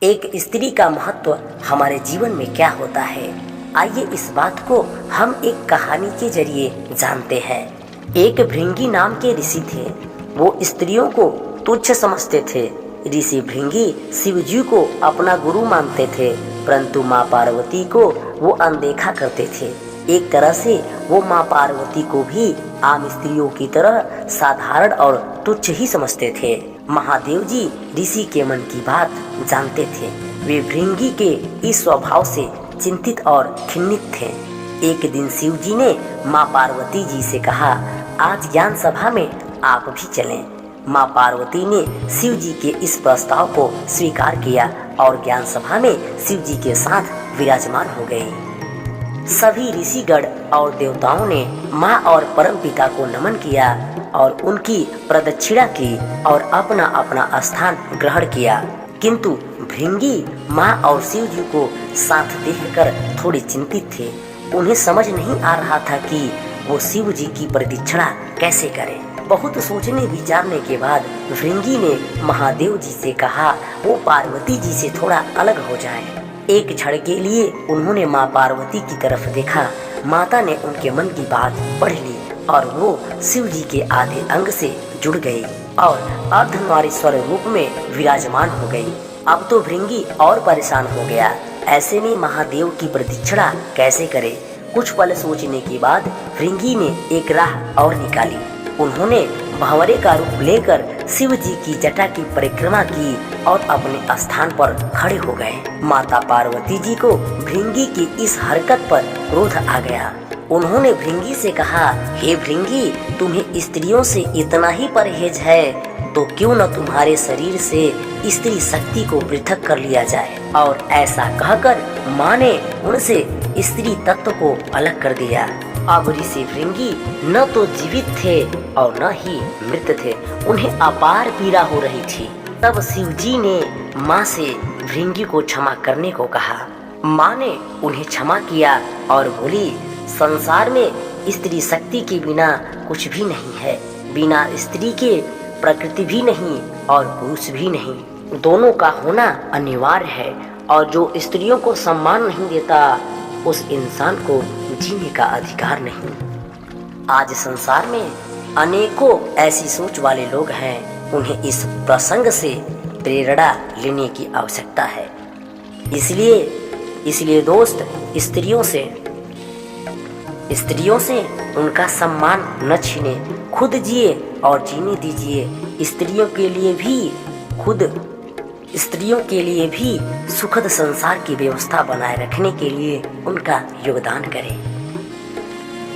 एक स्त्री का महत्व हमारे जीवन में क्या होता है, आइए इस बात को हम एक कहानी के जरिए जानते हैं। एक भृंगी नाम के ऋषि थे। वो स्त्रियों को तुच्छ समझते थे। ऋषि भृंगी शिव जी को अपना गुरु मानते थे, परंतु माँ पार्वती को वो अनदेखा करते थे। एक तरह से वो माँ पार्वती को भी आम स्त्रियों की तरह साधारण और तुच्छ ही समझते थे। महादेव जी ऋषि के मन की बात जानते थे। वे भृंगी के इस स्वभाव से चिंतित और खिन्नित थे। एक दिन शिव जी ने माँ पार्वती जी से कहा, आज ज्ञान सभा में आप भी चलें। माँ पार्वती ने शिव जी के इस प्रस्ताव को स्वीकार किया और ज्ञान सभा में शिव जी के साथ विराजमान हो गए। सभी ऋषिगण और देवताओं ने माँ और परमपिता को नमन किया और उनकी प्रदक्षिणा की और अपना अपना स्थान ग्रहण किया। किंतु भृंगी माँ और शिव जी को साथ देखकर थोड़ी चिंतित थे। उन्हें समझ नहीं आ रहा था कि वो शिव जी की प्रदक्षिणा कैसे करें। बहुत सोचने विचारने के बाद भृंगी ने महादेव जी से कहा, वो पार्वती जी से थोड़ा अलग हो जाए। एक क्षण के लिए उन्होंने माँ पार्वती की तरफ देखा। माता ने उनके मन की बात पढ़ ली और वो शिव जी के आधे अंग से जुड़ गई और अर्धनारीश्वर रूप में विराजमान हो गई। अब तो भृंगी और परेशान हो गया। ऐसे में महादेव की प्रदक्षिणा कैसे करे। कुछ पल सोचने के बाद भृंगी ने एक राह और निकाली। उन्होंने भंवरे का रूप लेकर शिव जी की जटा की परिक्रमा की और अपने स्थान पर खड़े हो गए। माता पार्वती जी को भृंगी की इस हरकत पर क्रोध आ गया। उन्होंने भृंगी से कहा, हे भृंगी, तुम्हें स्त्रियों से इतना ही परहेज है तो क्यों न तुम्हारे शरीर से स्त्री शक्ति को पृथक कर लिया जाए। और ऐसा कहकर माँ ने उनसे स्त्री तत्व को अलग कर दिया। अब ऋषि भृंगी न तो जीवित थे और न ही मृत थे। उन्हें अपार पीड़ा हो रही थी। तब शिव जी ने माँ से भृंगी को क्षमा करने को कहा। माँ ने उन्हें क्षमा किया और बोली, संसार में स्त्री शक्ति के बिना कुछ भी नहीं है। बिना स्त्री के प्रकृति भी नहीं और पुरुष भी नहीं। दोनों का होना अनिवार्य है और जो स्त्रियों को सम्मान नहीं देता उस इंसान को जीने का अधिकार नहीं। आज संसार में अनेकों ऐसी सोच वाले लोग हैं। उन्हें इस प्रसंग से प्रेरणा लेने की आवश्यकता है। इसलिए दोस्त, स्त्रियों से उनका सम्मान न छीने, खुद जिए और जीने दीजिए। स्त्रियों के लिए भी सुखद संसार की व्यवस्था बनाए रखने के लिए उनका योगदान करें।